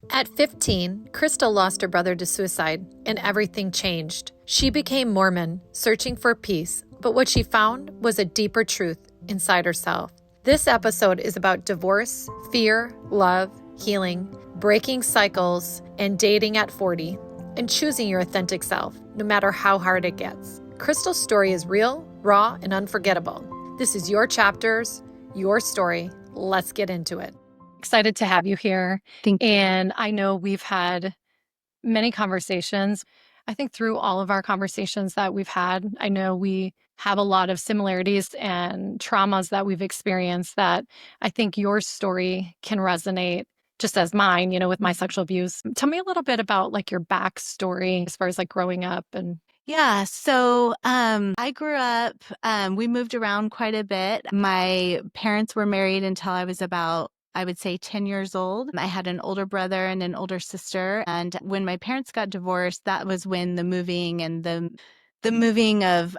At 15, Crystal lost her brother to suicide, and everything changed. She became Mormon, searching for peace, but what she found was a deeper truth inside herself. This episode is about divorce, fear, love, healing, breaking cycles, and dating at 40, and choosing your authentic self, no matter how hard it gets. Crystal's story is real, raw, and unforgettable. This is your chapters, your story. Let's get into it. Excited to have you here. Thank you. And I know we've had many conversations. I think through all of our conversations that we've had, I know we have a lot of similarities and traumas that we've experienced that I think your story can resonate just as mine, with my sexual abuse. Tell me a little bit about like your backstory as far as like growing up and Yeah, so I grew up, we moved around quite a bit. My parents were married until I was about, I would say, 10 years old. I had an older brother and an older sister. And when my parents got divorced, that was when the moving and the moving of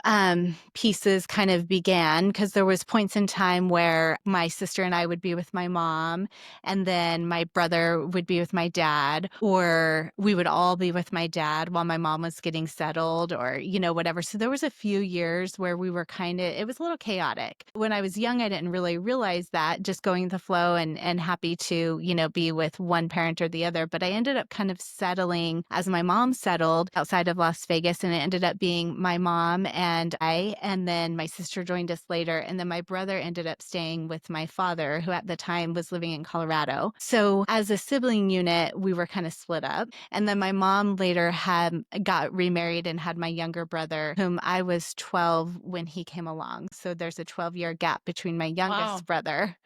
pieces kind of began, because there was points in time where my sister and I would be with my mom, and then my brother would be with my dad, or we would all be with my dad while my mom was getting settled, or whatever. So there was a few years where we were it was a little chaotic. When I was young, I didn't really realize that, just going with the flow and happy to be with one parent or the other. But I ended up kind of settling as my mom settled outside of Las Vegas, and it ended up being my mom and I, and then my sister joined us later, and then my brother ended up staying with my father, who at the time was living in Colorado. So as a sibling unit, we were kind of split up. And then my mom later got remarried and had my younger brother, whom I was 12 when he came along. So there's a 12-year gap between my youngest brother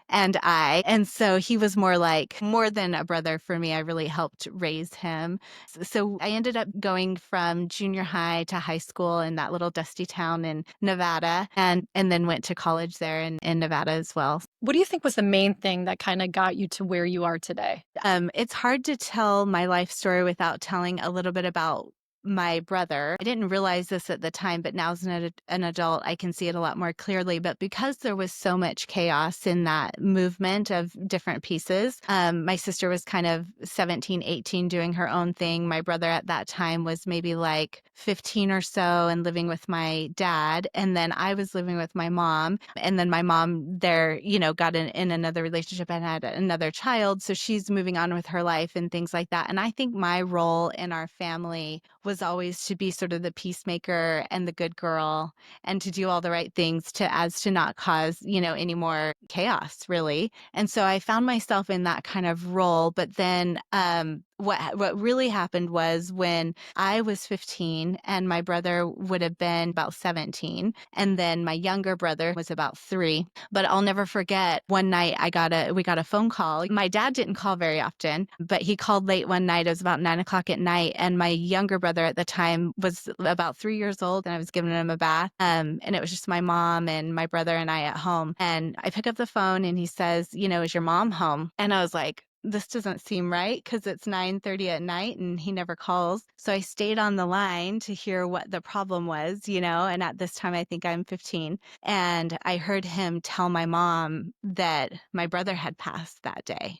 and I. And so he was more than a brother for me. I really helped raise him. So I ended up going from junior high to high school in that little dusty town in Nevada, and then went to college there in Nevada as well. What do you think was the main thing that kind of got you to where you are today? It's hard to tell my life story without telling a little bit about my brother. I didn't realize this at the time, but now as an adult, I can see it a lot more clearly. But because there was so much chaos in that movement of different pieces, my sister was kind of 17, 18 doing her own thing. My brother at that time was maybe like 15 or so and living with my dad. And then I was living with my mom. And then my mom there, got in another relationship and had another child. So she's moving on with her life and things like that. And I think my role in our family was always to be sort of the peacemaker and the good girl, and to do all the right things as to not cause, any more chaos, really. And so I found myself in that kind of role. But then what really happened was when I was 15 and my brother would have been about 17, and then my younger brother was about 3. But I'll never forget, one night we got a phone call. My dad didn't call very often, but he called late one night. It was about 9 o'clock at night, and my younger brother at the time was about 3 years old, and I was giving him a bath. And it was just my mom and my brother and I at home. And I pick up the phone and he says, is your mom home? And I was like, this doesn't seem right, because it's 9:30 at night and he never calls. So I stayed on the line to hear what the problem was, and at this time, I think I'm 15. And I heard him tell my mom that my brother had passed that day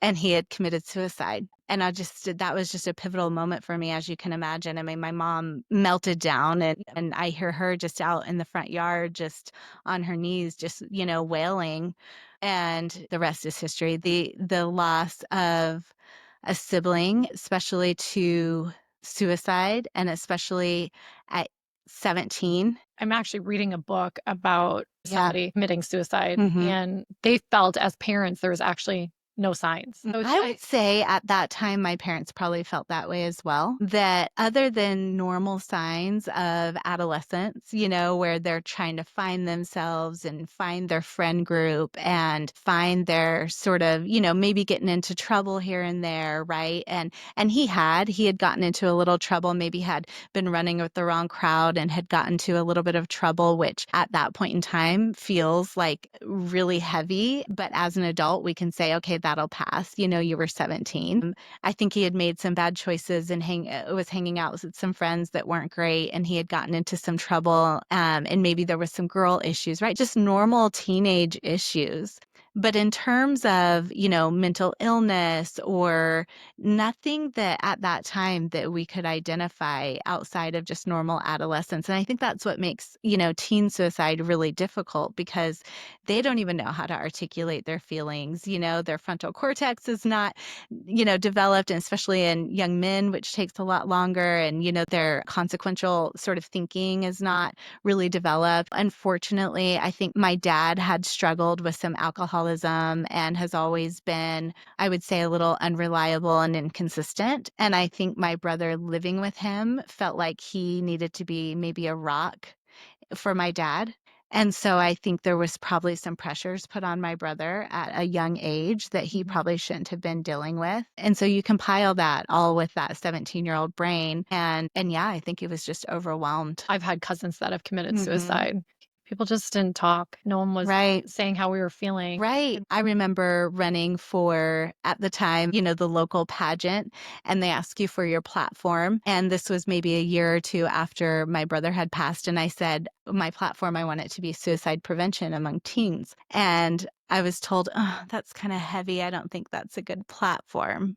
and he had committed suicide. And that was just a pivotal moment for me, as you can imagine. I mean, my mom melted down, and I hear her just out in the front yard, just on her knees, just, wailing. And the rest is history. The loss of a sibling, especially to suicide, and especially at 17. I'm actually reading a book about somebody committing suicide, Mhm. and they felt as parents there was actually no signs. So I would say at that time, my parents probably felt that way as well. That other than normal signs of adolescence, where they're trying to find themselves and find their friend group and find their sort of, maybe getting into trouble here and there, right? And he had gotten into a little trouble, maybe had been running with the wrong crowd and had gotten to a little bit of trouble, which at that point in time feels like really heavy. But as an adult, we can say, okay, that'll pass. You were 17. I think he had made some bad choices and was hanging out with some friends that weren't great, and he had gotten into some trouble, and maybe there was some girl issues, right? Just normal teenage issues. But in terms of, mental illness or nothing that at that time that we could identify outside of just normal adolescence. And I think that's what makes, teen suicide really difficult because they don't even know how to articulate their feelings. Their frontal cortex is not, developed, and especially in young men, which takes a lot longer. And, their consequential sort of thinking is not really developed. Unfortunately, I think my dad had struggled with some alcoholism and has always been, I would say, a little unreliable and inconsistent. And I think my brother living with him felt like he needed to be maybe a rock for my dad. And so I think there was probably some pressures put on my brother at a young age that he probably shouldn't have been dealing with. And so you compile that all with that 17-year-old brain. And yeah, I think he was just overwhelmed. I've had cousins that have committed suicide. People just didn't talk. No one was saying how we were feeling. Right. I remember running for, at the time, the local pageant, and they ask you for your platform. And this was maybe a year or two after my brother had passed. And I said, my platform, I want it to be suicide prevention among teens. And I was told, oh, that's kind of heavy. I don't think that's a good platform,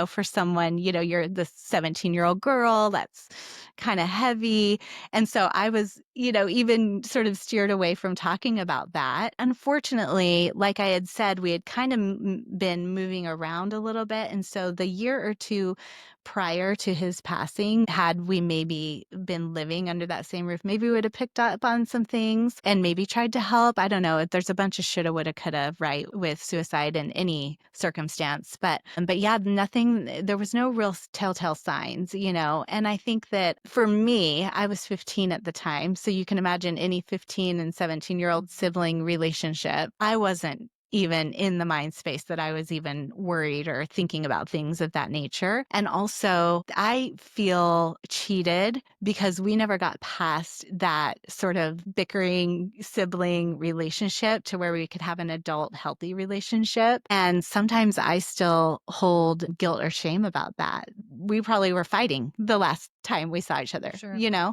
for someone, you're the 17-year-old girl, that's kind of heavy. And so I was, even sort of steered away from talking about that. Unfortunately, like I had said, we had kind of been moving around a little bit. And so the year or two prior to his passing, had we maybe been living under that same roof, maybe we would have picked up on some things and maybe tried to help. I don't know. There's a bunch of shoulda, woulda, coulda, right, with suicide in any circumstance. But yeah, there was no real telltale signs, and I think that for me, I was 15 at the time. So you can imagine any 15 and 17-year-old sibling relationship. I wasn't even in the mind space that I was even worried or thinking about things of that nature. And also, I feel cheated because we never got past that sort of bickering sibling relationship to where we could have an adult healthy relationship. And sometimes I still hold guilt or shame about that. We probably were fighting the last time we saw each other,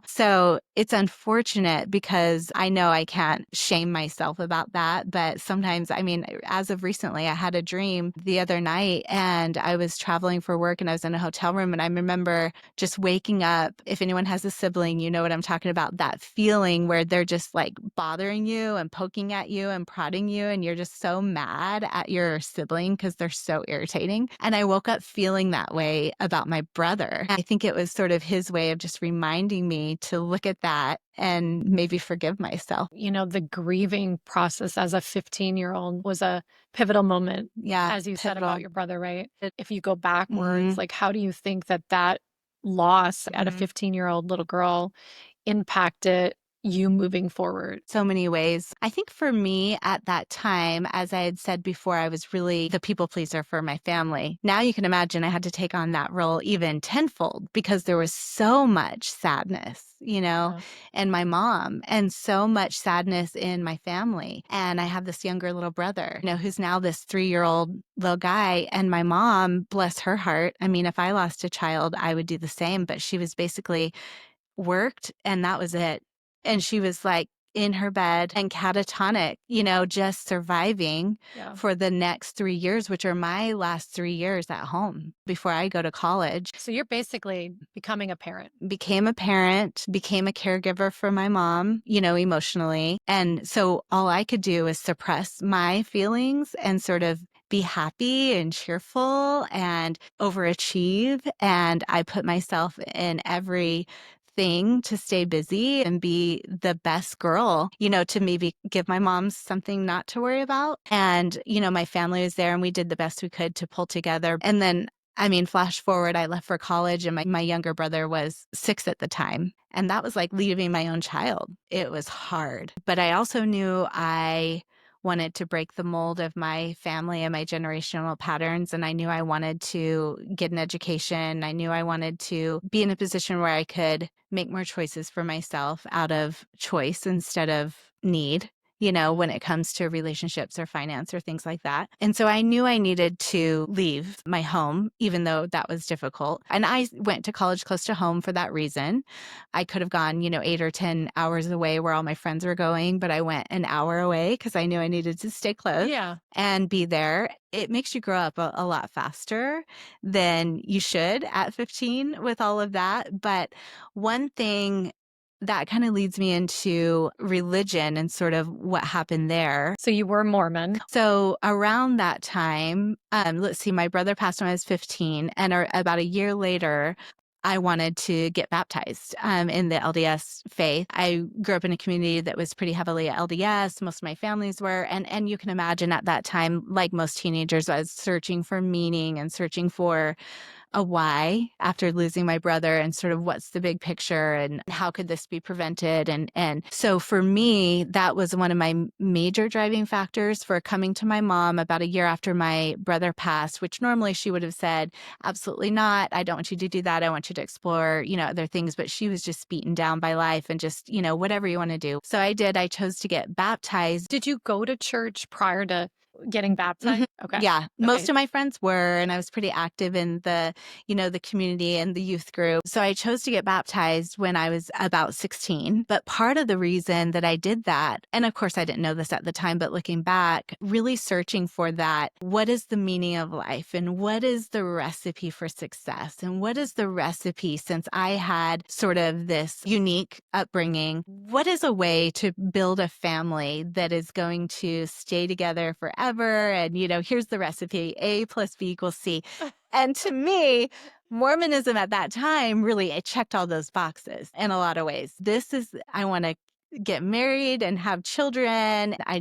So it's unfortunate because I know I can't shame myself about that. But sometimes, as of recently, I had a dream the other night and I was traveling for work and I was in a hotel room. And I remember just waking up. If anyone has a sibling, you know what I'm talking about, that feeling where they're just like bothering you and poking at you and prodding you. And you're just so mad at your sibling because they're so irritating. And I woke up feeling that way about my brother. I think it was sort of his way of just reminding me to look at that and maybe forgive myself. The grieving process as a 15-year-old was a pivotal moment. Yeah. As you said about your brother, right? If you go backwards, like how do you think that loss at a 15-year-old little girl impacted you moving forward? So many ways. I think for me at that time, as I had said before, I was really the people pleaser for my family. Now you can imagine I had to take on that role even tenfold because there was so much sadness, and my mom, and so much sadness in my family. And I have this younger little brother, who's now this 3-year-old little guy. And my mom, bless her heart. If I lost a child, I would do the same. But she was basically worked and that was it. And she was like in her bed and catatonic, just surviving for the next 3 years, which are my last 3 years at home before I go to college. So you're basically becoming a parent. Became a parent, became a caregiver for my mom, emotionally. And so all I could do is suppress my feelings and sort of be happy and cheerful and overachieve. And I put myself in every thing to stay busy and be the best girl, to maybe give my mom something not to worry about. And, my family was there and we did the best we could to pull together. And then, flash forward, I left for college and my younger brother was 6 at the time. And that was like leaving my own child. It was hard. But I also knew I wanted to break the mold of my family and my generational patterns. And I knew I wanted to get an education. I knew I wanted to be in a position where I could make more choices for myself out of choice instead of need. when it comes to relationships or finance or things like that. And so I knew I needed to leave my home, even though that was difficult. And I went to college close to home for that reason. I could have gone, 8 or 10 hours away where all my friends were going, but I went an hour away because I knew I needed to stay close and be there. It makes you grow up a lot faster than you should at 15 with all of that. But one thing that kind of leads me into religion and sort of what happened there. So you were Mormon. So around that time, let's see, my brother passed when I was 15, and about a year later, I wanted to get baptized in the LDS faith. I grew up in a community that was pretty heavily LDS. Most of my families were. And you can imagine at that time, like most teenagers, I was searching for meaning and searching for a why after losing my brother, and sort of what's the big picture and how could this be prevented. And so for me, that was one of my major driving factors for coming to my mom about a year after my brother passed, which normally she would have said, absolutely not. I don't want you to do that. I want you to explore, other things. But she was just beaten down by life and just, whatever you want to do. So I did. I chose to get baptized. Did you go to church prior to getting baptized? Okay. Yeah. Most of my friends were, and I was pretty active in the community and the youth group. So I chose to get baptized when I was about 16. But part of the reason that I did that, and of course I didn't know this at the time, but looking back, really searching for that, what is the meaning of life and what is the recipe for success? And what is the recipe, since I had sort of this unique upbringing, what is a way to build a family that is going to stay together forever? And, here's the recipe, A plus B equals C. And to me, Mormonism at that time it checked all those boxes in a lot of ways. I want to get married and have children. I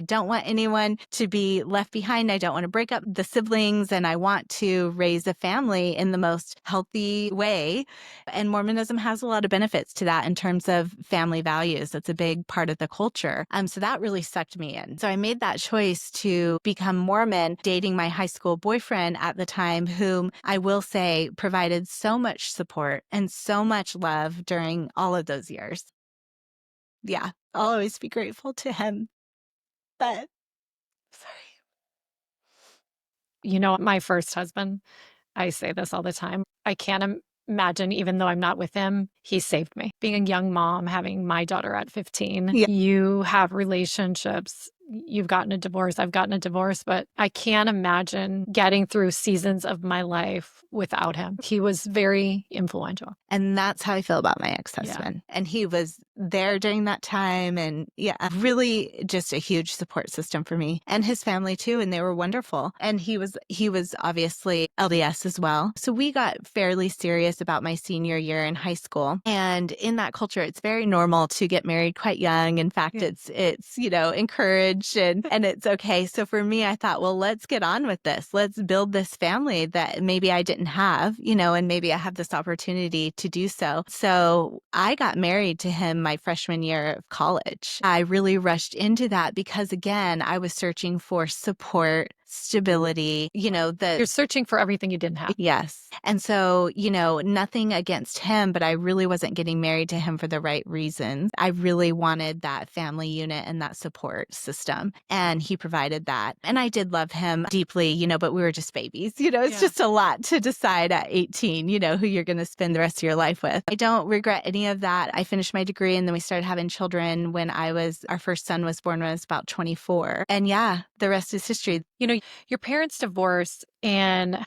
don't want anyone to be left behind. I don't want to break up the siblings, and I want to raise a family in the most healthy way. And Mormonism has a lot of benefits to that in terms of family values. That's a big part of the culture. So that really sucked me in. So I made that choice to become Mormon, dating my high school boyfriend at the time, whom I will say provided so much support and so much love during all of those years. Yeah, I'll always be grateful to him. But sorry. My first husband, I say this all the time. I can't imagine, even though I'm not with him, he saved me. Being a young mom, having my daughter at 15, you have relationships. You've gotten a divorce. I've gotten a divorce, but I can't imagine getting through seasons of my life without him. He was very influential. And that's how I feel about my ex-husband. Yeah. And he was there during that time. And really just a huge support system for me and his family too. And they were wonderful. And he was obviously LDS as well. So we got fairly serious about my senior year in high school. And in that culture, it's very normal to get married quite young. In fact, it's encouraged and it's okay. So for me, I thought, well, let's get on with this. Let's build this family that maybe I didn't have, and maybe I have this opportunity to do so. So I got married to him my freshman year of college. I really rushed into that because, again, I was searching for support, stability, You're searching for everything you didn't have. Yes. And so, nothing against him, but I really wasn't getting married to him for the right reasons. I really wanted that family unit and that support system. And he provided that. And I did love him deeply, but we were just babies. It's just a lot to decide at 18, who you're going to spend the rest of your life with. I don't regret any of that. I finished my degree and then we started having children when our first son was born when I was about 24. And the rest is history. Your parents divorced, and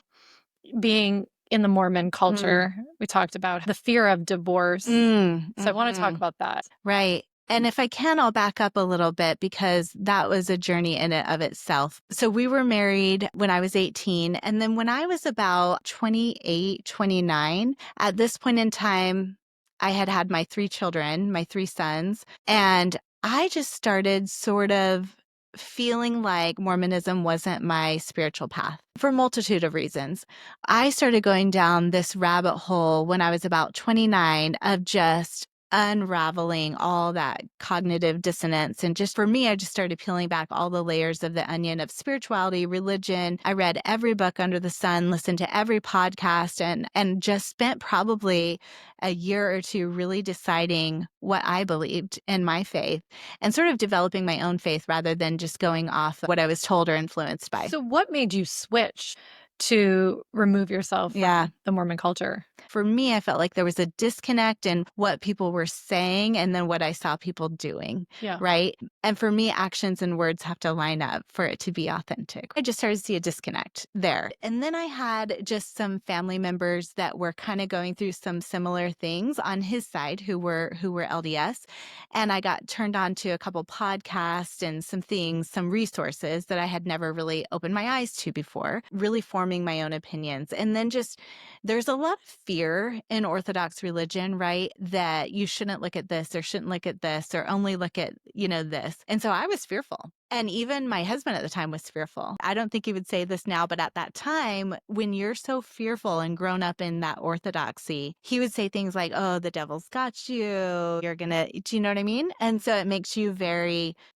being in the Mormon culture, we talked about the fear of divorce. So I want to talk about that. Right. And if I can, I'll back up a little bit because that was a journey in and of itself. So we were married when I was 18. And then when I was about 28, 29, at this point in time, I had my 3 children, my 3 sons, and I just started sort of feeling like Mormonism wasn't my spiritual path for a multitude of reasons. I started going down this rabbit hole when I was about 29 of just unraveling all that cognitive dissonance. And just for me, I just started peeling back all the layers of the onion of spirituality, religion. I read every book under the sun, listened to every podcast, and just spent probably a year or two really deciding what I believed in my faith and sort of developing my own faith rather than just going off what I was told or influenced by. So what made you switch to remove yourself Yeah. from the Mormon culture? For me, I felt like there was a disconnect in what people were saying and then what I saw people doing, Yeah. right? And for me, actions and words have to line up for it to be authentic. I just started to see a disconnect there. And then I had just some family members that were kind of going through some similar things on his side who were LDS. And I got turned on to a couple podcasts and some things, some resources that I had never really opened my eyes to before, really forming my own opinions. And then just there's a lot of fear in Orthodox religion, right? That you shouldn't look at this or shouldn't look at this or only look at, this. And so I was fearful. And even my husband at the time was fearful. I don't think he would say this now, but at that time, when you're so fearful and grown up in that orthodoxy, he would say things like, oh, the devil's got you. You're going to, do you know what I mean? And so it makes you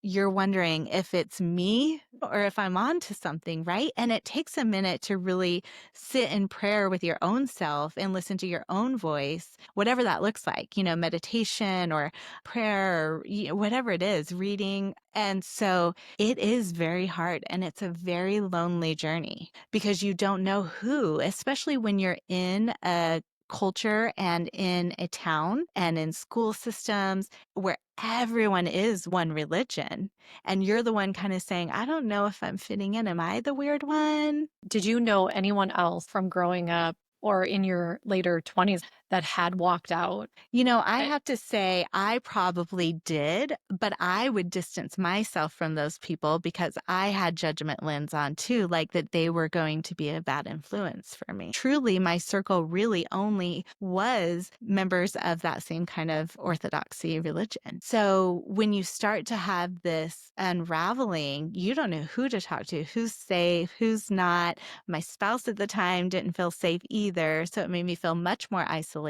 you're wondering if it's me or if I'm on to something, right? And it takes a minute to really sit in prayer with your own self and listen to your own voice, whatever that looks like, meditation or prayer or whatever it is, reading. And so it is very hard and it's a very lonely journey because you don't know who, especially when you're in a culture and in a town and in school systems where everyone is one religion and you're the one kind of saying, I don't know if I'm fitting in. Am I the weird one? Did you know anyone else from growing up or in your later 20s that had walked out? I have to say I probably did, but I would distance myself from those people because I had judgment lens on too, like that they were going to be a bad influence for me. Truly, my circle really only was members of that same kind of orthodoxy religion. So when you start to have this unraveling, you don't know who to talk to, who's safe, who's not. My spouse at the time didn't feel safe either, so it made me feel much more isolated.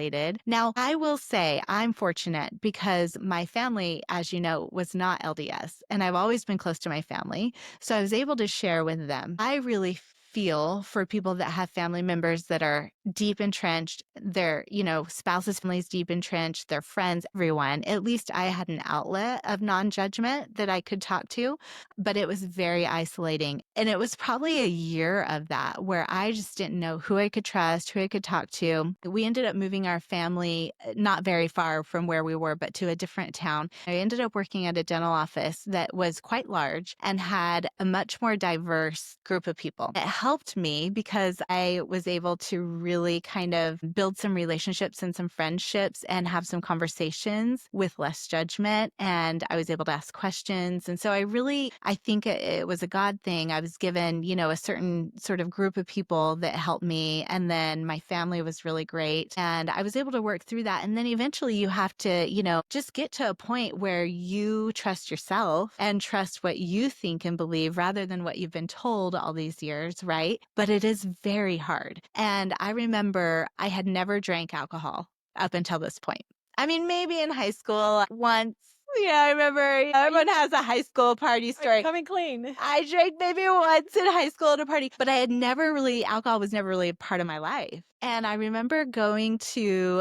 Now, I will say I'm fortunate because my family, as you know, was not LDS, and I've always been close to my family, so I was able to share with them. I really feel for people that have family members that are deep entrenched, their, spouses' families deep entrenched, their friends, everyone. At least I had an outlet of non-judgment that I could talk to, but it was very isolating. And it was probably a year of that where I just didn't know who I could trust, who I could talk to. We ended up moving our family not very far from where we were, but to a different town. I ended up working at a dental office that was quite large and had a much more diverse group of people. It helped me because I was able to really kind of build some relationships and some friendships and have some conversations with less judgment. And I was able to ask questions. And so I think it was a God thing. I was given, a certain sort of group of people that helped me. And then my family was really great. And I was able to work through that. And then eventually you have to, just get to a point where you trust yourself and trust what you think and believe rather than what you've been told all these years, right? But it is very hard. And I remember I had never drank alcohol up until this point. I mean, maybe in high school once. Yeah, I remember everyone has a high school party story. Coming clean. I drank maybe once in high school at a party, but alcohol was never really a part of my life. And I remember going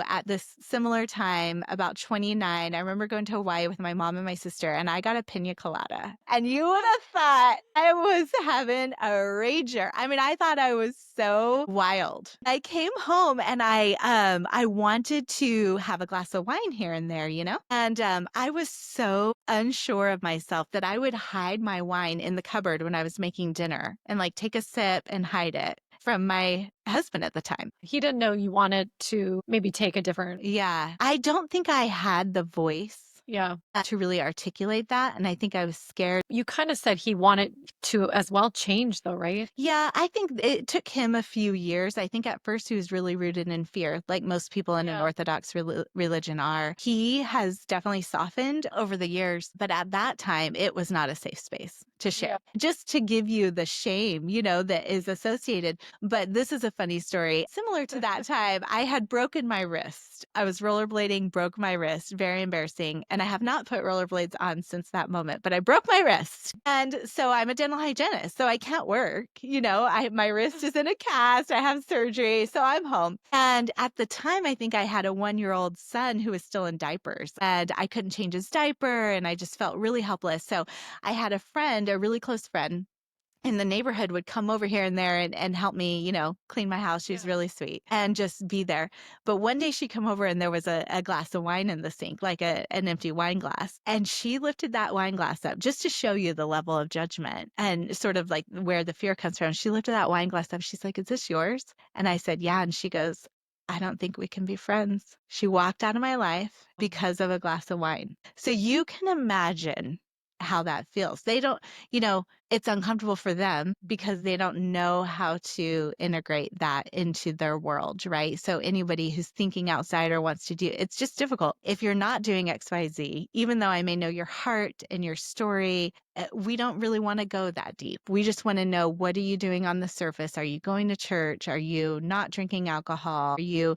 at this similar time, about 29, I remember going to Hawaii with my mom and my sister, and I got a pina colada. And you would have thought I was having a rager. I mean, I thought I was so wild. I came home and I wanted to have a glass of wine here and there, And I was so unsure of myself that I would hide my wine in the cupboard when I was making dinner and take a sip and hide it from my husband at the time. He didn't know you wanted to maybe take a different. Yeah. I don't think I had the voice. Yeah. To really articulate that. And I think I was scared. You kind of said he wanted to as well change though, right? Yeah, I think it took him a few years. I think at first he was really rooted in fear, like most people in an Orthodox religion are. He has definitely softened over the years, but at that time it was not a safe space to share, just to give you the shame, that is associated. But this is a funny story. Similar to that time, I had broken my wrist. I was rollerblading, broke my wrist, very embarrassing. And I have not put rollerblades on since that moment, but I broke my wrist. And so I'm a dental hygienist, so I can't work. My wrist is in a cast. I have surgery, so I'm home. And at the time, I think I had a 1-year-old son who was still in diapers, and I couldn't change his diaper, and I just felt really helpless. So I had a friend, a really close friend in the neighborhood, would come over here and there and help me, clean my house. She was really sweet and just be there. But one day she come over and there was a glass of wine in the sink, like an empty wine glass. And she lifted that wine glass up just to show you the level of judgment and sort of like where the fear comes from. She lifted that wine glass up. She's like, "Is this yours?" And I said, "Yeah." And she goes, "I don't think we can be friends." She walked out of my life because of a glass of wine. So you can imagine how that feels. They don't, it's uncomfortable for them because they don't know how to integrate that into their world, right? So anybody who's thinking outside or wants to do, it's just difficult. If you're not doing XYZ, even though I may know your heart and your story, we don't really want to go that deep. We just want to know, what are you doing on the surface? Are you going to church? Are you not drinking alcohol? Are you,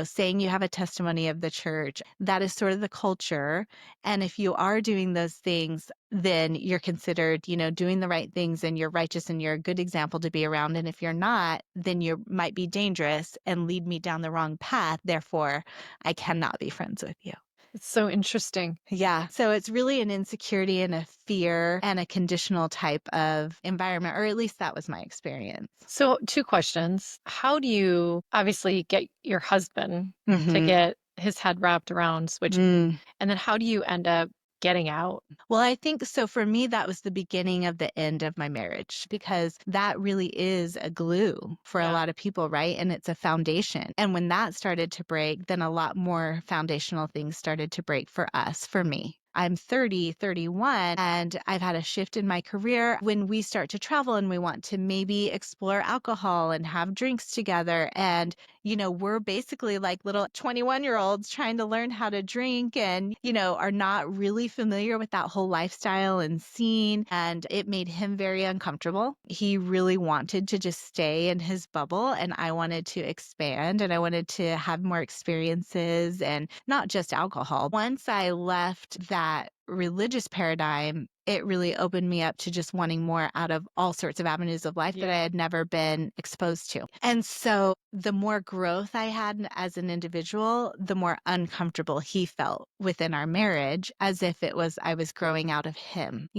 saying you have a testimony of the church? That is sort of the culture. And if you are doing those things, then you're considered, doing the right things, and you're righteous and you're a good example to be around. And if you're not, then you might be dangerous and lead me down the wrong path. Therefore, I cannot be friends with you. It's so interesting. Yeah. So it's really an insecurity and a fear and a conditional type of environment, or at least that was my experience. So 2 questions. How do you obviously get your husband to Mhm. get his head wrapped around switching? And then how do you end up getting out? Well, I think so. For me, that was the beginning of the end of my marriage, because that really is a glue for a lot of people, right? And it's a foundation. And when that started to break, then a lot more foundational things started to break for us, for me. I'm 30, 31, and I've had a shift in my career. When we start to travel and we want to maybe explore alcohol and have drinks together, and we're basically like little 21-year-olds trying to learn how to drink, and, are not really familiar with that whole lifestyle and scene. And it made him very uncomfortable. He really wanted to just stay in his bubble, and I wanted to expand, and I wanted to have more experiences, and not just alcohol. Once I left that religious paradigm, it really opened me up to just wanting more out of all sorts of avenues of life that I had never been exposed to. And so the more growth I had as an individual, the more uncomfortable he felt within our marriage, as if it was I was growing out of him,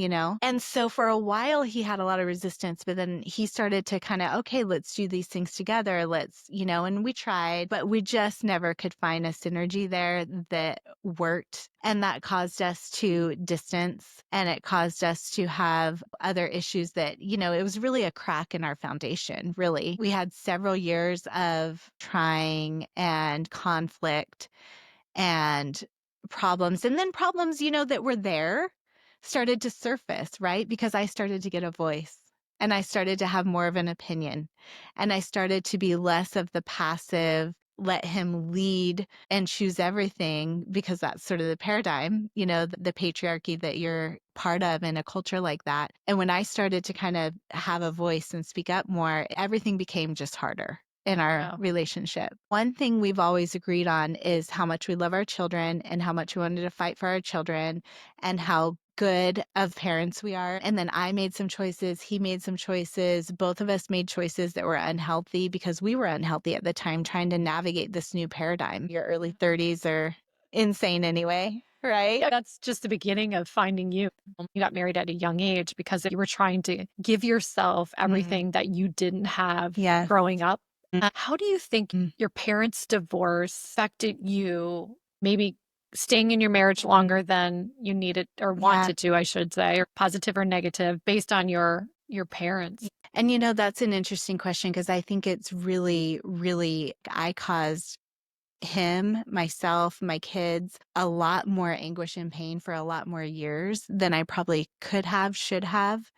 And so for a while he had a lot of resistance, but then he started to kind of, okay, let's do these things together. Let's, and we tried, but we just never could find a synergy there that worked. And that caused us to distance, and it caused us to have other issues that, it was really a crack in our foundation, really. We had several years of trying and conflict and problems. And then problems, that were there started to surface, right? Because I started to get a voice, and I started to have more of an opinion, and I started to be less of the passive, let him lead and choose everything, because that's sort of the paradigm, the patriarchy that you're part of in a culture like that. And when I started to kind of have a voice and speak up more, everything became just harder in our relationship. One thing we've always agreed on is how much we love our children, and how much we wanted to fight for our children, and how good of parents we are. And then I made some choices, he made some choices. Both of us made choices that were unhealthy, because we were unhealthy at the time trying to navigate this new paradigm. Your early 30s are insane anyway, right? Yeah, that's just the beginning of finding you. You got married at a young age because you were trying to give yourself everything that you didn't have growing up. How do you think your parents' divorce affected you, maybe staying in your marriage longer than you needed or wanted to, I should say, or positive or negative, based on your parents? And that's an interesting question, because I think it's really, really, I caused him, myself, my kids, a lot more anguish and pain for a lot more years than I probably could have, should have,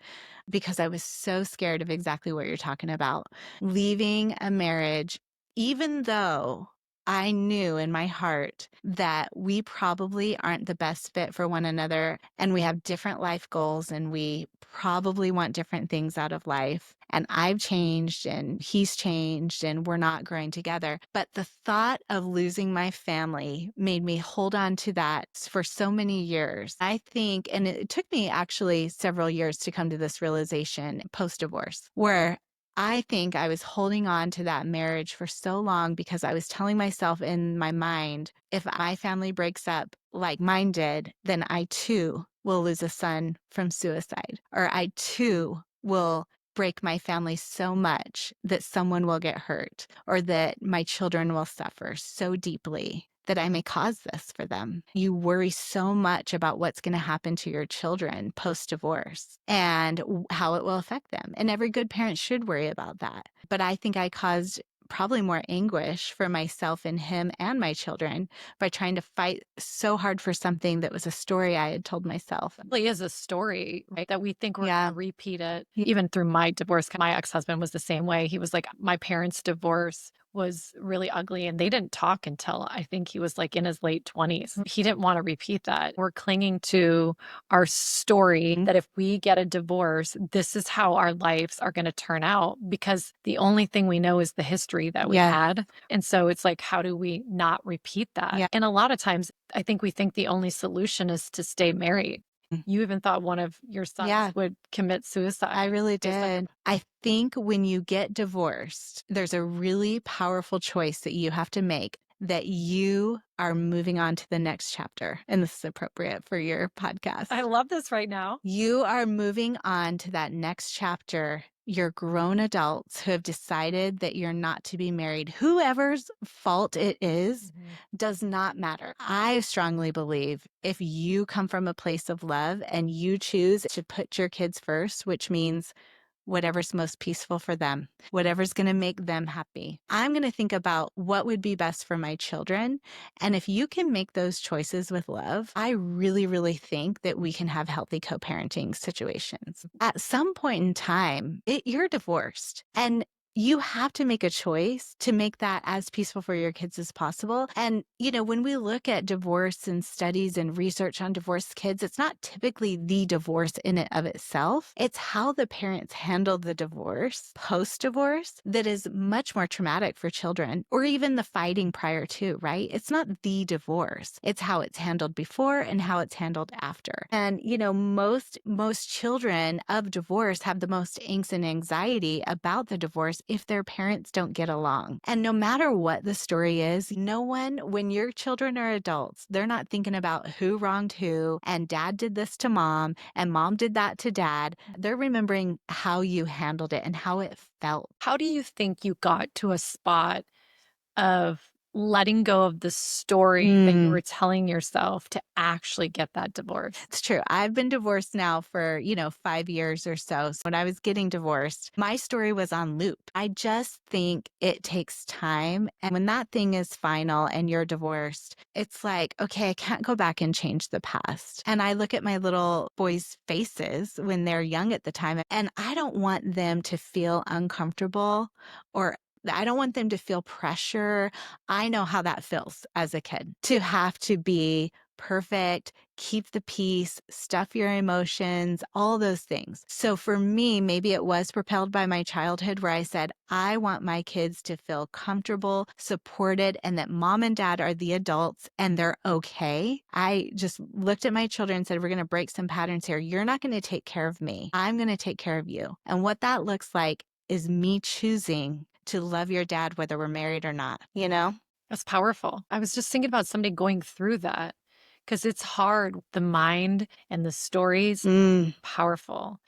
because I was so scared of exactly what you're talking about. Leaving a marriage, even though I knew in my heart that we probably aren't the best fit for one another, and we have different life goals, and we probably want different things out of life. And I've changed, and he's changed, and we're not growing together. But the thought of losing my family made me hold on to that for so many years. I think, and it took me actually several years to come to this realization post divorce, where I think I was holding on to that marriage for so long because I was telling myself in my mind, if my family breaks up like mine did, then I too will lose a son from suicide, or I too will break my family so much that someone will get hurt, or that my children will suffer so deeply that I may cause this for them. You worry so much about what's going to happen to your children post divorce and how it will affect them. And every good parent should worry about that. But I think I caused probably more anguish for myself and him and my children by trying to fight so hard for something that was a story I had told myself. It really is a story, right? That we think we're Yeah. going to repeat it. Even through my divorce, my ex-husband was the same way. He was like, my parents' divorce was really ugly and they didn't talk until I think he was like in his late 20s. He didn't want to repeat that. We're clinging to our story that if we get a divorce, this is how our lives are going to turn out, because the only thing we know is the history that we had. And so it's like, how do we not repeat that? Yeah. And a lot of times I think we think the only solution is to stay married. You even thought one of your sons would commit suicide. I really did. I think when you get divorced, there's a really powerful choice that you have to make, that you are moving on to the next chapter. And this is appropriate for your podcast. I love this right now. You are moving on to that next chapter. You're grown adults who have decided that you're not to be married. Whoever's fault it is does not matter. I strongly believe if you come from a place of love and you choose to put your kids first, which means whatever's most peaceful for them, whatever's going to make them happy. I'm going to think about what would be best for my children. And if you can make those choices with love, I really, really think that we can have healthy co-parenting situations. At some point in time, you're divorced, and you have to make a choice to make that as peaceful for your kids as possible. And, when we look at divorce and studies and research on divorced kids, it's not typically the divorce in and of itself. It's how the parents handle the divorce, post-divorce, that is much more traumatic for children, or even the fighting prior to, right? It's not the divorce. It's how it's handled before and how it's handled after. And, most children of divorce have the most angst and anxiety about the divorce if their parents don't get along. And no matter what the story is, when your children are adults, they're not thinking about who wronged who, and dad did this to mom, and mom did that to dad. They're remembering how you handled it and how it felt. How do you think you got to a spot of letting go of the story that you were telling yourself to actually get that divorce? It's true. I've been divorced now for, 5 years or so. So when I was getting divorced, my story was on loop. I just think it takes time. And when that thing is final and you're divorced, it's like, okay, I can't go back and change the past. And I look at my little boys' faces when they're young at the time, and I don't want them to feel uncomfortable, or I don't want them to feel pressure. I know how that feels as a kid, to have to be perfect, keep the peace, stuff your emotions, all those things. So for me, maybe it was propelled by my childhood, where I said, I want my kids to feel comfortable, supported, and that mom and dad are the adults and they're okay. I just looked at my children and said, we're going to break some patterns here. You're not going to take care of me. I'm going to take care of you. And what that looks like is me choosing to love your dad, whether we're married or not, That's powerful. I was just thinking about somebody going through that, because it's hard. The mind and the stories, powerful.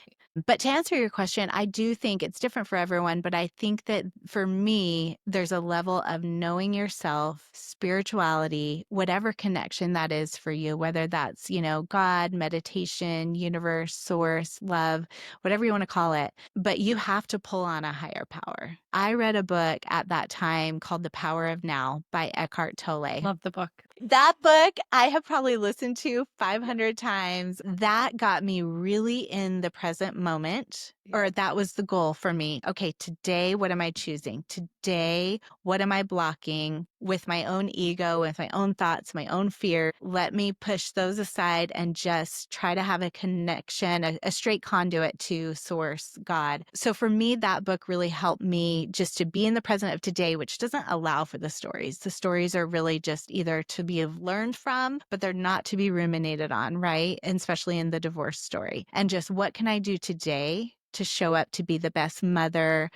But to answer your question, I do think it's different for everyone, but I think that for me, there's a level of knowing yourself, spirituality, whatever connection that is for you, whether that's, God, meditation, universe, source, love, whatever you want to call it. But you have to pull on a higher power. I read a book at that time called The Power of Now by Eckhart Tolle. Love the book. That book I have probably listened to 500 times. That got me really in the present moment. or that was the goal for me. Okay, today, what am I choosing? Today, what am I blocking with my own ego, with my own thoughts, my own fear? Let me push those aside and just try to have a connection, a straight conduit to source, God. So for me, that book really helped me just to be in the present of today, which doesn't allow for the stories. The stories are really just either to be learned from, but they're not to be ruminated on, right? And especially in the divorce story. And just what can I do today to show up to be the best mother,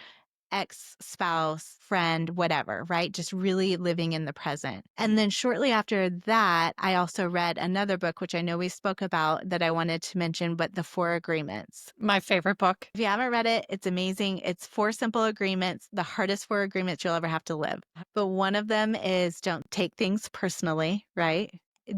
ex-spouse, friend, whatever, right? Just really living in the present. And then shortly after that, I also read another book, which I know we spoke about that I wanted to mention, but The Four Agreements. My favorite book. If you haven't read it, it's amazing. It's 4 simple agreements, the hardest 4 agreements you'll ever have to live. But one of them is don't take things personally, right?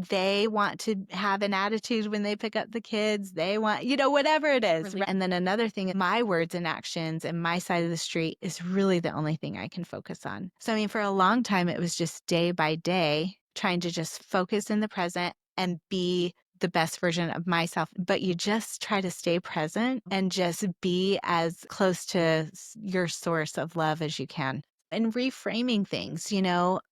They want to have an attitude when they pick up the kids. They want, whatever it is. Really? Right? And then another thing, my words and actions and my side of the street is really the only thing I can focus on. So, I mean, for a long time, it was just day by day trying to just focus in the present and be the best version of myself. But you just try to stay present and just be as close to your source of love as you can. And reframing things,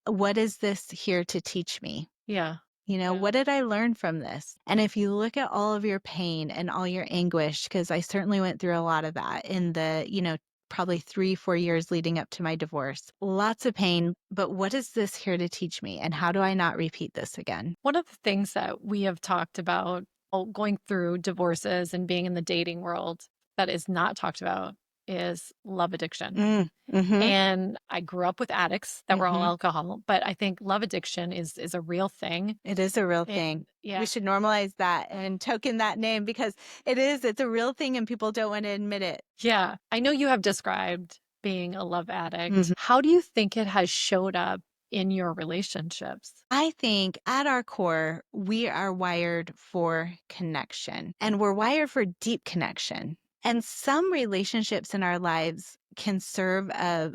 what is this here to teach me? Yeah. What did I learn from this? And if you look at all of your pain and all your anguish, because I certainly went through a lot of that in the, probably 3-4 years leading up to my divorce, lots of pain. But what is this here to teach me? And how do I not repeat this again? One of the things that we have talked about going through divorces and being in the dating world that is not talked about is love addiction. And I grew up with addicts that were all alcohol, but I think love addiction is a real thing. It is a real And thing. yeah, We should normalize that and token that name because it's a real thing and people don't want to admit it. yeah. I know you have described being a love addict. How do you think it has showed up in your relationships? I think at our core, we are wired for connection and we're wired for deep connection. And some relationships in our lives can serve a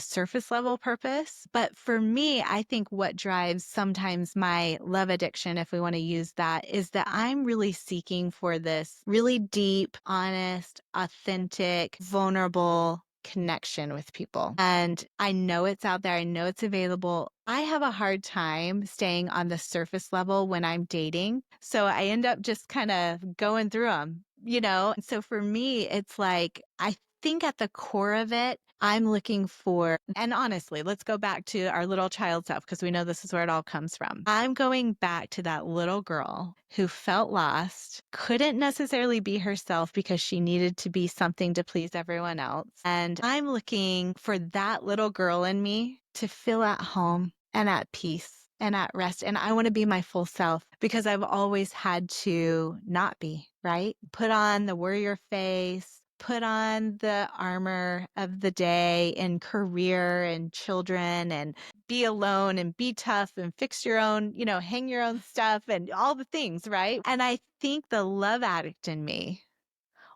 surface level purpose. But for me, I think what drives sometimes my love addiction, if we want to use that, is that I'm really seeking for this really deep, honest, authentic, vulnerable connection with people. And I know it's out there. I know it's available. I have a hard time staying on the surface level when I'm dating. So I end up just kind of going through them, And so for me, it's like, I think at the core of it, I'm looking for, and honestly, let's go back to our little child self because we know this is where it all comes from. I'm going back to that little girl who felt lost, couldn't necessarily be herself because she needed to be something to please everyone else. And I'm looking for that little girl in me to feel at home and at peace and at rest. And I want to be my full self because I've always had to not be, right? Put on the warrior face, put on the armor of the day and career and children and be alone and be tough and fix your own, hang your own stuff and all the things, right? And I think the love addict in me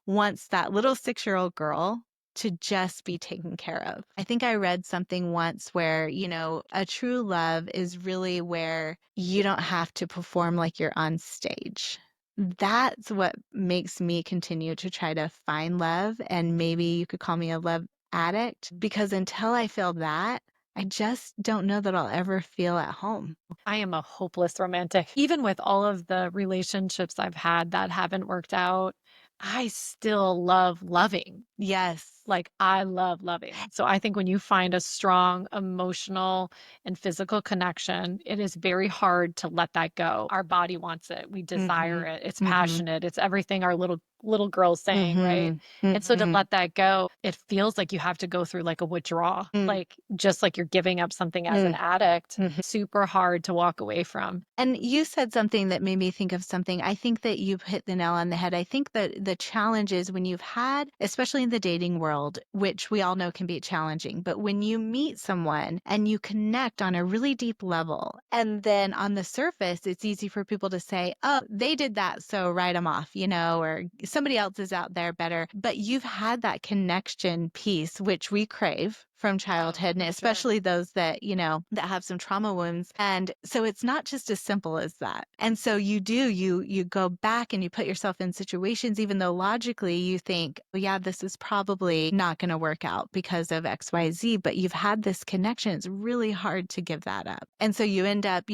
wants that little 6-year-old girl to just be taken care of. I think I read something once where, a true love is really where you don't have to perform like you're on stage. That's what makes me continue to try to find love. And maybe you could call me a love addict because until I feel that, I just don't know that I'll ever feel at home. I am a hopeless romantic. Even with all of the relationships I've had that haven't worked out, I still love loving. Yes. Like, I love loving. So I think when you find a strong emotional and physical connection, it is very hard to let that go. Our body wants it. We desire it. It's passionate. It's everything our little girl's saying, right? And so to let that go, it feels like you have to go through like a withdrawal, like just like you're giving up something as an addict, super hard to walk away from. And you said something that made me think of something. I think that you've hit the nail on the head. I think that the challenge is when you've had, especially in the dating world, which we all know can be challenging, but when you meet someone and you connect on a really deep level, and then on the surface, it's easy for people to say, oh, they did that, so write them off, or somebody else is out there better. But you've had that connection piece, which we crave from childhood, and especially those that, that have some trauma wounds. And so it's not just as simple as that. And so you go back and you put yourself in situations, even though logically you think, well, yeah, this is probably not going to work out because of XYZ, but you've had this connection. It's really hard to give that up. And so you end up,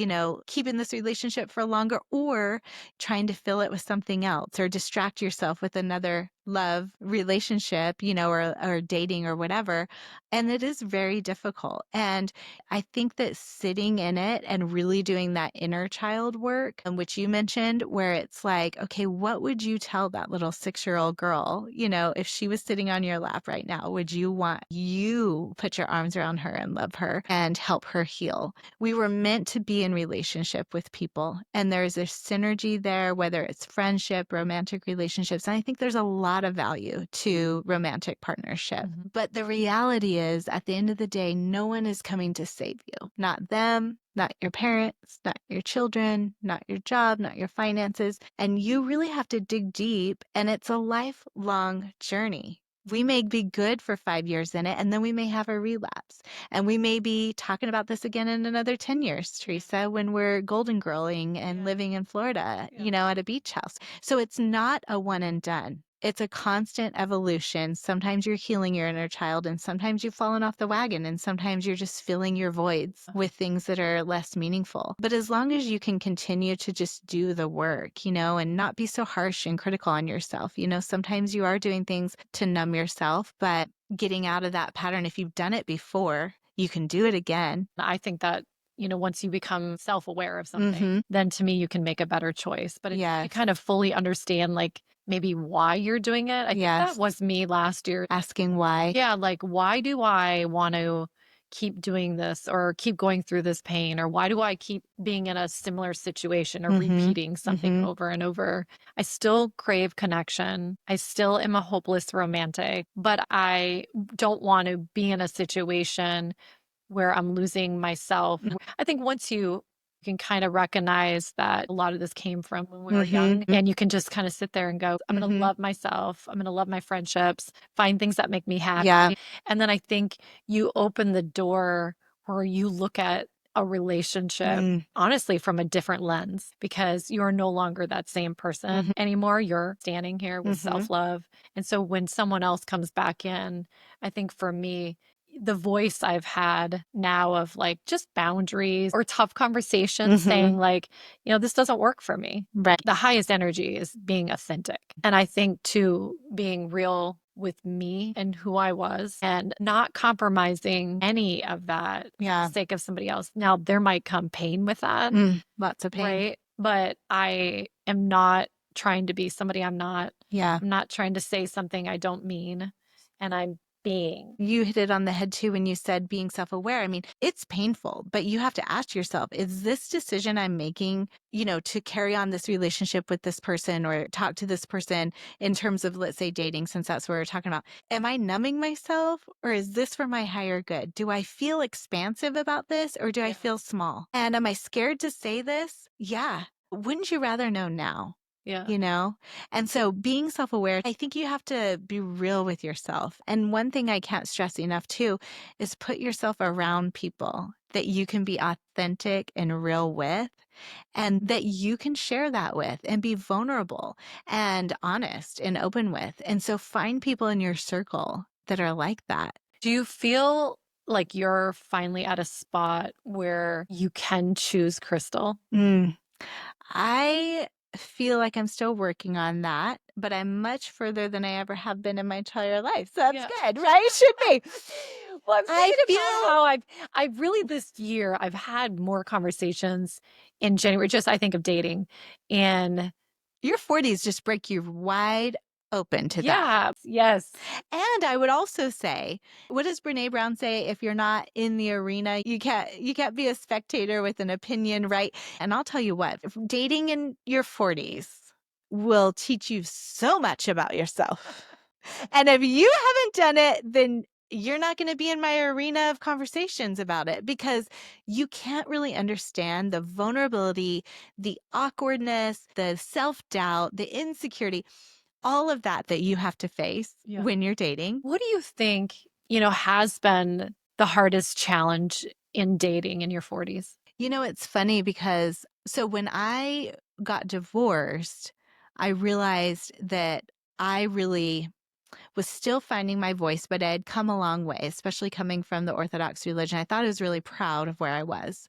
keeping this relationship for longer, or trying to fill it with something else, or distract yourself with another love relationship, or dating or whatever. And it is very difficult. And I think that sitting in it and really doing that inner child work, which you mentioned, where it's like, okay, what would you tell that little 6-year-old girl, if she was sitting on your lap right now? Would you want you put your arms around her and love her and help her heal? We were meant to be in relationship with people, and there's a synergy there, whether it's friendship, romantic relationships. And I think there's a lot of value to romantic partnership. But the reality is, at the end of the day, no one is coming to save you. Not them, not your parents, not your children, not your job, not your finances. And you really have to dig deep, and it's a lifelong journey. We may be good for 5 years in it, and then we may have a relapse. And we may be talking about this again in another 10 years, Teresa, when we're golden girling and living in Florida, at a beach house. So it's not a one and done. It's a constant evolution. Sometimes you're healing your inner child, and sometimes you've fallen off the wagon, and sometimes you're just filling your voids with things that are less meaningful. But as long as you can continue to just do the work, and not be so harsh and critical on yourself, sometimes you are doing things to numb yourself, but getting out of that pattern, if you've done it before, you can do it again. I think that, once you become self-aware of something, then to me, you can make a better choice. But you kind of fully understand, like, maybe why you're doing it. I think that was me last year. Asking why. Yeah, like, why do I want to keep doing this or keep going through this pain? Or why do I keep being in a similar situation or repeating something over and over? I still crave connection. I still am a hopeless romantic, but I don't want to be in a situation where I'm losing myself. I think once you can kind of recognize that a lot of this came from when we were young, and you can just kind of sit there and go, I'm going to love myself. I'm going to love my friendships, find things that make me happy. Yeah. And then I think you open the door where you look at a relationship, honestly, from a different lens, because you're no longer that same person anymore. You're standing here with self-love. And so when someone else comes back in, I think for me, the voice I've had now of like just boundaries or tough conversations saying like, this doesn't work for me. Right. The highest energy is being authentic. And I think too, being real with me and who I was and not compromising any of that for the sake of somebody else. Now, there might come pain with that. Lots of pain. Right. But I am not trying to be somebody I'm not. Yeah. I'm not trying to say something I don't mean. And I'm being. You hit it on the head too when you said being self-aware. I mean, it's painful, but you have to ask yourself, is this decision I'm making, to carry on this relationship with this person or talk to this person in terms of, let's say, dating, since that's what we're talking about, am I numbing myself, or is this for my higher good? Do I feel expansive about this, or do I feel small? And am I scared to say this? Yeah. Wouldn't you rather know now? Yeah. And so being self-aware, I think you have to be real with yourself. And one thing I can't stress enough too is put yourself around people that you can be authentic and real with, and that you can share that with and be vulnerable and honest and open with. And so find people in your circle that are like that. Do you feel like you're finally at a spot where you can choose Crystal? I feel like I'm still working on that, but I'm much further than I ever have been in my entire life. So that's good, right? It should be. Well, I'm thinking about how I've really this year, I've had more conversations in January, just I think of dating. And your 40s just break you wide open to that. Yes. And I would also say, what does Brene Brown say? If you're not in the arena, you can't be a spectator with an opinion, right? And I'll tell you what, dating in your 40s will teach you so much about yourself. And if you haven't done it, then you're not going to be in my arena of conversations about it, because you can't really understand the vulnerability, the awkwardness, the self-doubt, the insecurity, all of that you have to face when you're dating. What do you think, has been the hardest challenge in dating in your 40s? It's funny because when I got divorced, I realized that I really was still finding my voice, but I had come a long way, especially coming from the Orthodox religion. I thought I was really proud of where I was.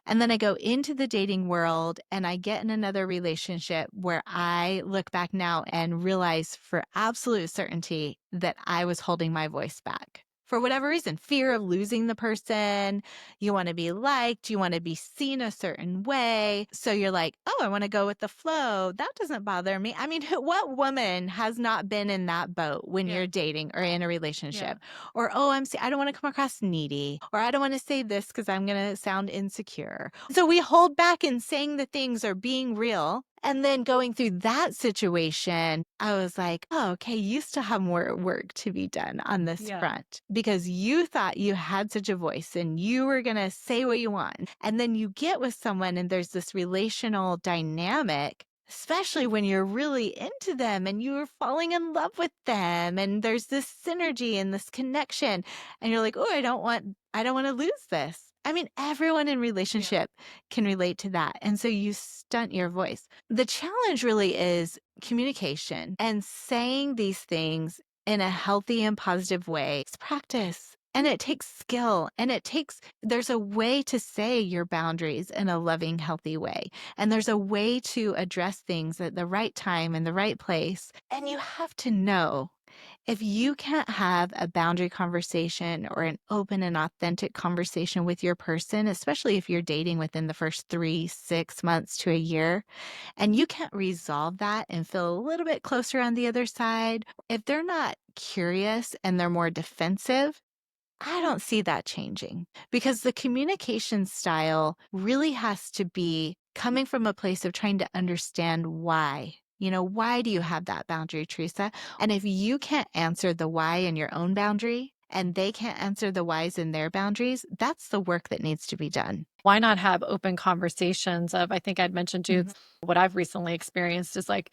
And then I go into the dating world and I get in another relationship where I look back now and realize for absolute certainty that I was holding my voice back. For whatever reason, fear of losing the person, you want to be liked, you want to be seen a certain way. So you're like, oh, I want to go with the flow. That doesn't bother me. I mean, what woman has not been in that boat when you're dating or in a relationship? Or, oh, I don't want to come across needy, or I don't want to say this because I'm going to sound insecure. So we hold back in saying the things or being real. And then going through that situation, I was like, oh, okay, you still have more work to be done on this front because you thought you had such a voice and you were going to say what you want. And then you get with someone and there's this relational dynamic, especially when you're really into them and you're falling in love with them and there's this synergy and this connection and you're like, oh, I don't want to lose this. I mean, everyone in relationship can relate to that. And so you stunt your voice. The challenge really is communication and saying these things in a healthy and positive way. It's practice. And it takes skill and there's a way to say your boundaries in a loving, healthy way. And there's a way to address things at the right time in the right place. And you have to know if you can't have a boundary conversation or an open and authentic conversation with your person, especially if you're dating within the first 3, 6 months to a year, and you can't resolve that and feel a little bit closer on the other side, if they're not curious and they're more defensive, I don't see that changing because the communication style really has to be coming from a place of trying to understand why. Why do you have that boundary, Teresa? And if you can't answer the why in your own boundary and they can't answer the whys in their boundaries, that's the work that needs to be done. Why not have open conversations of, I think I'd mentioned to you, what I've recently experienced is like,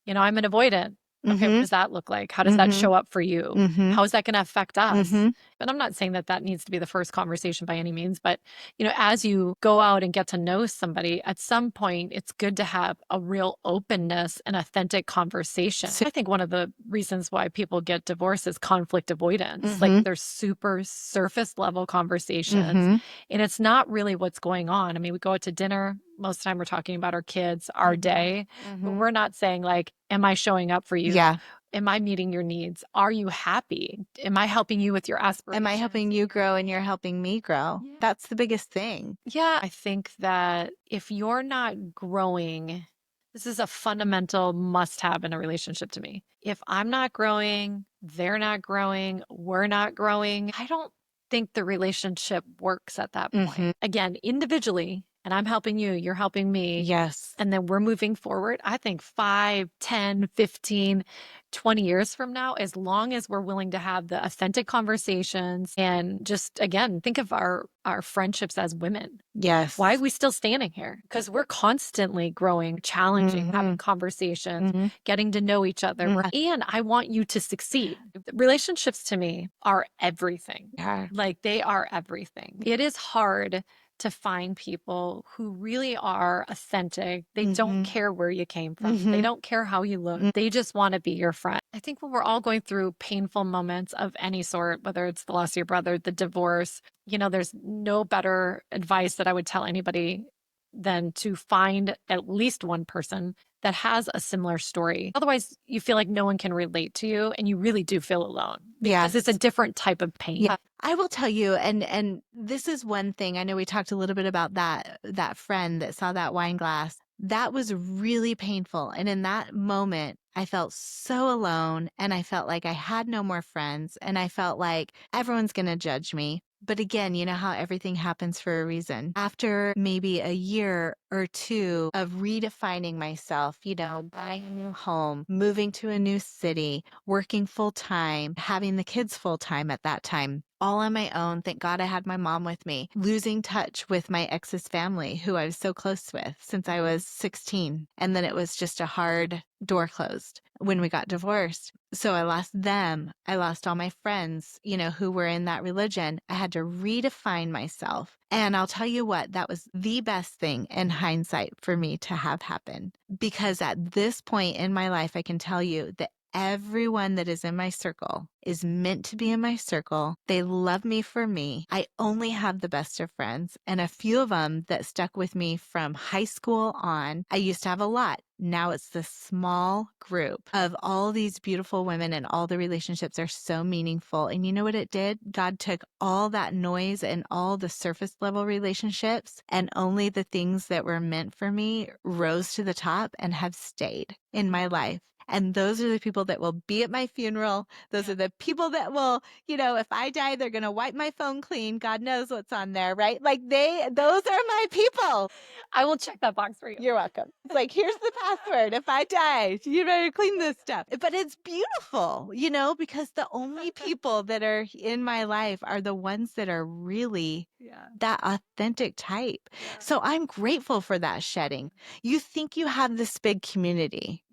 I'm an avoidant. Okay, what does that look like? How does that show up for you? How is that going to affect us? But I'm not saying that needs to be the first conversation by any means, but as you go out and get to know somebody, at some point it's good to have a real openness and authentic conversation. I think one of the reasons why people get divorced is conflict avoidance. Like there's super surface level conversations and it's not really what's going on. I mean, we go out to dinner, most of the time we're talking about our kids, our day, but we're not saying like, am I showing up for you? Yeah. Am I meeting your needs? Are you happy? Am I helping you with your aspirations? Am I helping you grow and you're helping me grow? Yeah. That's the biggest thing. Yeah, I think that if you're not growing, this is a fundamental must have in a relationship to me. If I'm not growing, they're not growing, we're not growing, I don't think the relationship works at that point. Again, individually, and I'm helping you, you're helping me. Yes. And then we're moving forward. I think 5, 10, 15, 20 years from now, as long as we're willing to have the authentic conversations and just, again, think of our friendships as women. Yes. Why are we still standing here? Because we're constantly growing, challenging, having conversations, getting to know each other. And I want you to succeed. Relationships to me are everything. Like they are everything. It is hard to find people who really are authentic. They don't care where you came from. They don't care how you look. They just want to be your friend. I think when we're all going through painful moments of any sort, whether it's the loss of your brother, the divorce, there's no better advice that I would tell anybody than to find at least one person that has a similar story. Otherwise, you feel like no one can relate to you and you really do feel alone because it's a different type of pain. Yeah. I will tell you, and this is one thing. I know we talked a little bit about that friend that saw that wine glass. That was really painful. And in that moment, I felt so alone and I felt like I had no more friends and I felt like everyone's going to judge me. But again, you know how everything happens for a reason. After maybe a year or two of redefining myself, buying a new home, moving to a new city, working full time, having the kids full time at that time, all on my own. Thank God I had my mom with me. Losing touch with my ex's family, who I was so close with since I was 16. And then it was just a hard door closed when we got divorced. So I lost them. I lost all my friends, who were in that religion. I had to redefine myself. And I'll tell you what, that was the best thing in hindsight for me to have happen. Because at this point in my life, I can tell you that everyone that is in my circle is meant to be in my circle. They love me for me. I only have the best of friends, and a few of them that stuck with me from high school on. I used to have a lot. Now it's this small group of all these beautiful women, and all the relationships are so meaningful. And you know what it did? God took all that noise and all the surface level relationships, and only the things that were meant for me rose to the top and have stayed in my life. And those are the people that will be at my funeral. Those are the people that will, if I die, they're going to wipe my phone clean. God knows what's on there, right? Like those are my people. I will check that box for you. You're welcome. It's like, here's the password. If I die, you better clean this stuff. But it's beautiful, because the only people that are in my life are the ones that are really that authentic type. So I'm grateful for that shedding. You think you have this big community.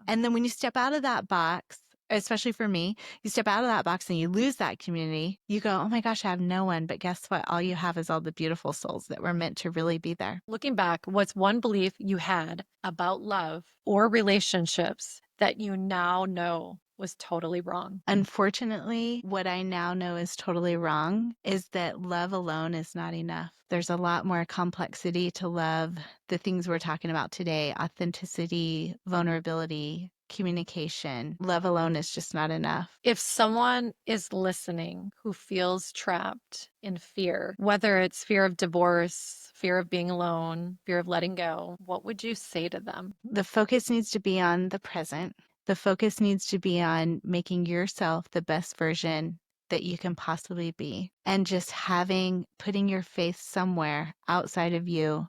And then when you step out of that box, especially for me, you step out of that box and you lose that community, you go, oh my gosh, I have no one. But guess what? All you have is all the beautiful souls that were meant to really be there. Looking back, what's one belief you had about love or relationships that you now know was totally wrong? Unfortunately, what I now know is totally wrong is that love alone is not enough. There's a lot more complexity to love. The things we're talking about today, authenticity, vulnerability, communication. Love alone is just not enough. If someone is listening who feels trapped in fear, whether it's fear of divorce, fear of being alone, fear of letting go, what would you say to them? The focus needs to be on the present. The focus needs to be on making yourself the best version that you can possibly be. And just putting your faith somewhere outside of you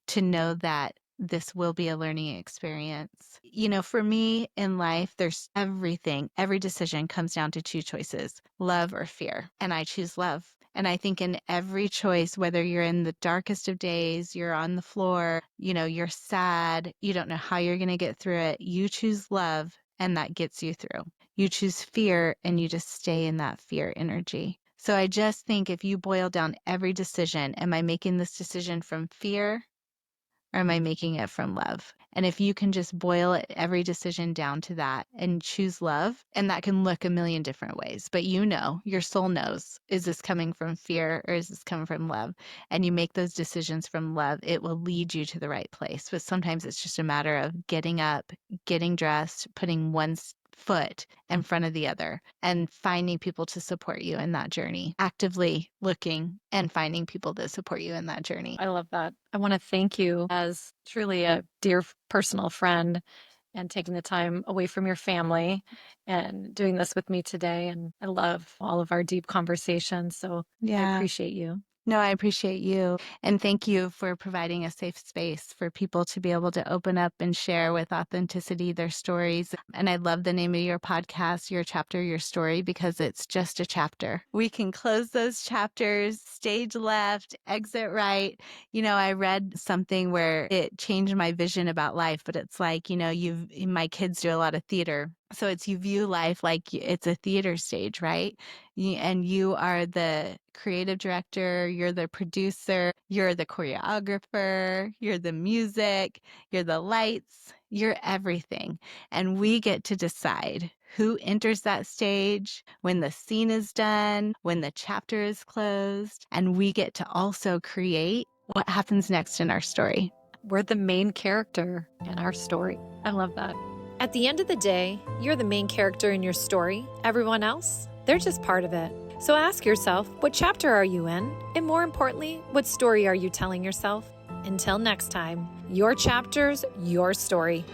to know that this will be a learning experience. For me in life, there's everything. Every decision comes down to two choices, love or fear. And I choose love. And I think in every choice, whether you're in the darkest of days, you're on the floor, you're sad, you don't know how you're going to get through it, you choose love and that gets you through. You choose fear and you just stay in that fear energy. So I just think if you boil down every decision, am I making this decision from fear? Or am I making it from love? And if you can just boil every decision down to that and choose love, and that can look a million different ways, but your soul knows, is this coming from fear or is this coming from love? And you make those decisions from love, it will lead you to the right place. But sometimes it's just a matter of getting up, getting dressed, putting one foot in front of the other and finding people to support you in that journey, actively looking and finding people that support you in that journey. I love that. I want to thank you as truly a dear personal friend and taking the time away from your family and doing this with me today. And I love all of our deep conversations. So I appreciate you. No, I appreciate you. And thank you for providing a safe space for people to be able to open up and share with authenticity their stories. And I love the name of your podcast, Your Chapter, Your Story, because it's just a chapter. We can close those chapters, stage left, exit right. I read something where it changed my vision about life, but it's like, my kids do a lot of theater. So you view life like it's a theater stage, right? And you are the creative director, you're the producer, you're the choreographer, you're the music, you're the lights, you're everything. And we get to decide who enters that stage, when the scene is done, when the chapter is closed, and we get to also create what happens next in our story. We're the main character in our story. I love that. At the end of the day, you're the main character in your story. Everyone else, they're just part of it. So ask yourself, what chapter are you in? And more importantly, what story are you telling yourself? Until next time, your chapters, your story.